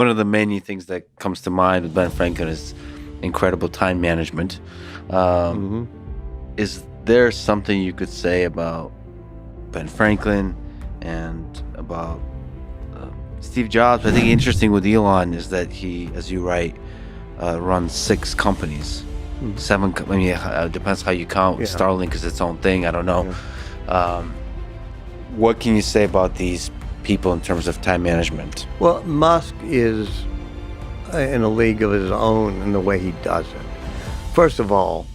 One of the many things that comes to mind with Ben Franklin is incredible time management. Is there something you could say about Ben Franklin and about Steve Jobs? I think interesting with Elon is that he, as you write, runs 6 companies. 7, I mean, it depends how you count. Starlink is its own thing. I don't know. What can you say about these people in terms of time management? Well, Musk is in a league of his own in the way he does it. First of all,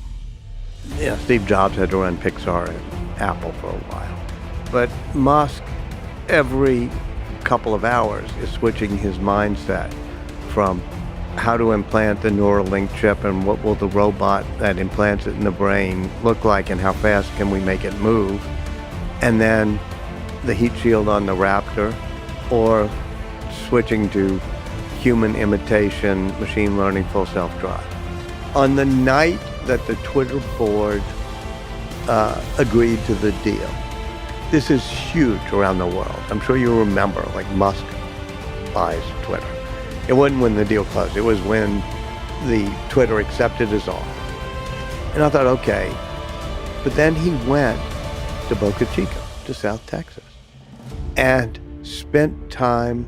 Steve Jobs had to run Pixar and Apple for a while. But Musk, every couple of hours, is switching his mindset from how to implant the Neuralink chip and what will the robot that implants it in the brain look like and how fast can we make it move, and then the heat shield on the Raptor, or switching to human imitation, machine learning, full self-drive. On the night that the Twitter board agreed to the deal, this is huge around the world. I'm sure you remember, like Musk buys Twitter. It wasn't when the deal closed. It was when the Twitter accepted his offer. And I thought, okay. But then he went to Boca Chica, to South Texas, and spent time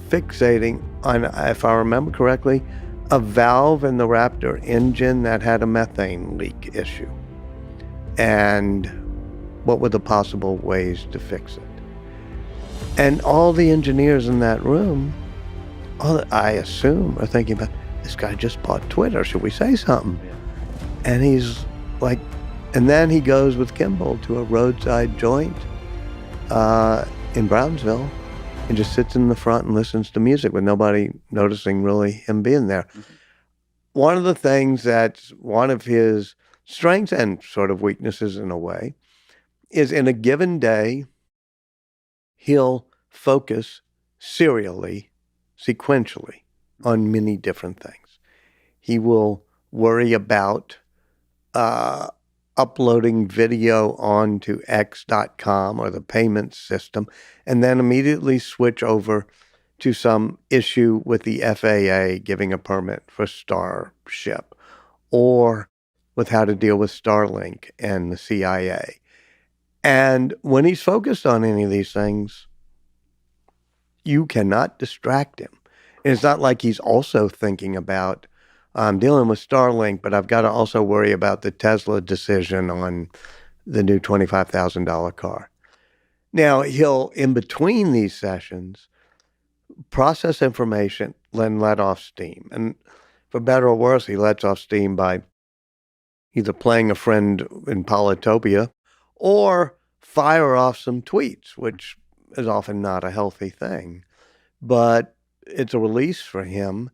fixating on, if I remember correctly, a valve in the Raptor engine that had a methane leak issue. And what were the possible ways to fix it? And all the engineers in that room, I assume, are thinking about, this guy just bought Twitter. Should we say something? And he's like, and then he goes with Kimball to a roadside joint in Brownsville and just sits in the front and listens to music with nobody noticing really him being there. One of the things that's one of his strengths and sort of weaknesses in a way is in a given day, he'll focus serially, sequentially on many different things. He will worry about uploading video onto X.com or the payment system, and then immediately switch over to some issue with the FAA giving a permit for Starship, or with how to deal with Starlink and the CIA. And when he's focused on any of these things, you cannot distract him. And it's not like he's also thinking about, I'm dealing with Starlink, but I've got to also worry about the Tesla decision on the new $25,000 car. Now, he'll, in between these sessions, process information, then let off steam. And for better or worse, he lets off steam by either playing a friend in Polytopia or fire off some tweets, which is often not a healthy thing. But it's a release for him.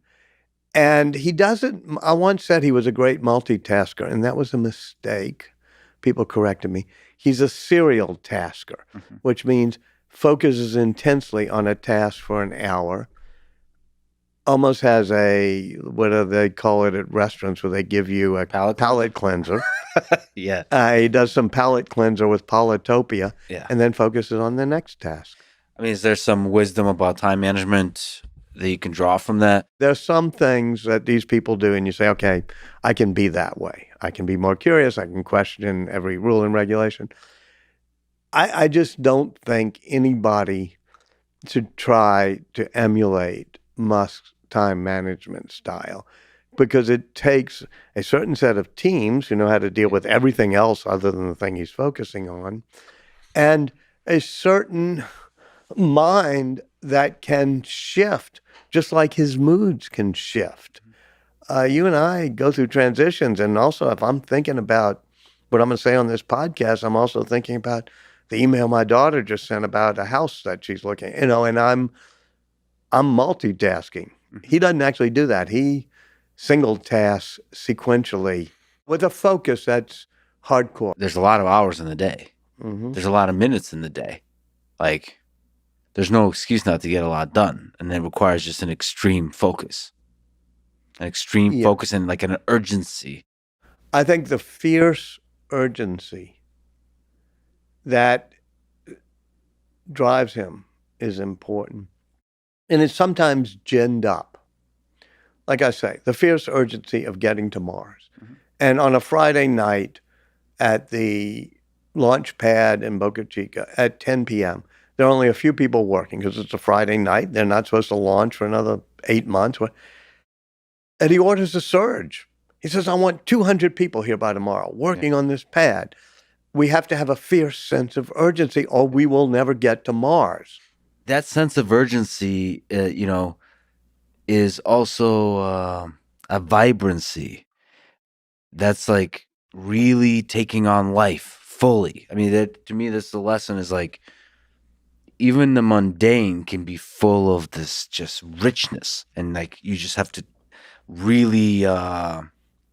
And he doesn't, I once said he was a great multitasker, and that was a mistake. People corrected me. He's a serial tasker, which means focuses intensely on a task for an hour, almost has a, what do they call it at restaurants where they give you a palate cleanser. He does some palate cleanser with Polytopia, and then focuses on the next task. I mean, is there some wisdom about time management that you can draw from that? There's some things that these people do, and you say, okay, I can be that way. I can be more curious. I can question every rule and regulation. I just don't think anybody should try to emulate Musk's time management style, because it takes a certain set of teams who know how to deal with everything else other than the thing he's focusing on, and a certain mind that can shift, just like his moods can shift. You and I go through transitions, and also if I'm thinking about what I'm going to say on this podcast, I'm also thinking about the email my daughter just sent about a house that she's looking, and I'm multitasking. He doesn't actually do that. He single tasks sequentially with a focus that's hardcore. There's a lot of hours in the day. There's a lot of minutes in the day. Like, there's no excuse not to get a lot done. And it requires just an extreme focus. An extreme focus and like an urgency. I think the fierce urgency that drives him is important. And it's sometimes ginned up. Like I say, the fierce urgency of getting to Mars. Mm-hmm. And on a Friday night at the launch pad in Boca Chica at 10 p.m., there are only a few people working because it's a Friday night. They're not supposed to launch for another 8 months. And he orders a surge. He says, I want 200 people here by tomorrow working on this pad. We have to have a fierce sense of urgency or we will never get to Mars. That sense of urgency, is also a vibrancy that's like really taking on life fully. I mean, to me, the lesson is like, even the mundane can be full of this just richness, and like you just have to really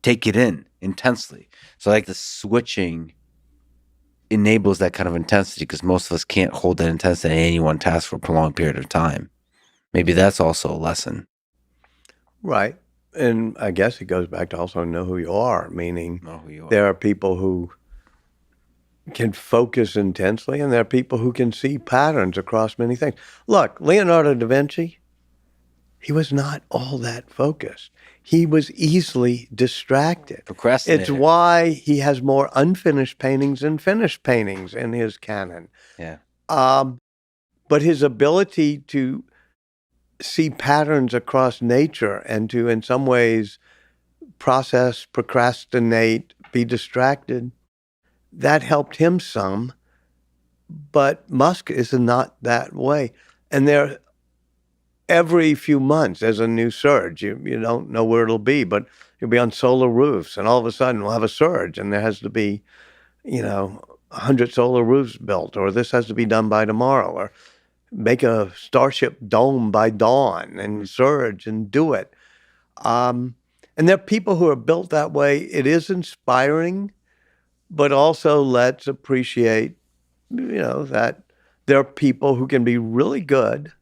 take it in intensely. So like the switching enables that kind of intensity because most of us can't hold that intensity in any one task for a prolonged period of time. Maybe that's also a lesson. Right. And I guess it goes back to also know who you are, meaning there are people who can focus intensely and there are people who can see patterns across many things. Look, Leonardo da Vinci, he was not all that focused. He was easily distracted. Procrastinator. It's why he has more unfinished paintings than finished paintings in his canon. Yeah. But his ability to see patterns across nature and to, in some ways, process, procrastinate, be distracted, that helped him some. But Musk is not that way. And every few months, there's a new surge. You don't know where it'll be, but you'll be on solar roofs, and all of a sudden we'll have a surge, and there has to be, 100 solar roofs built, or this has to be done by tomorrow, or make a Starship dome by dawn and surge and do it. And there are people who are built that way. It is inspiring, but also let's appreciate, that there are people who can be really good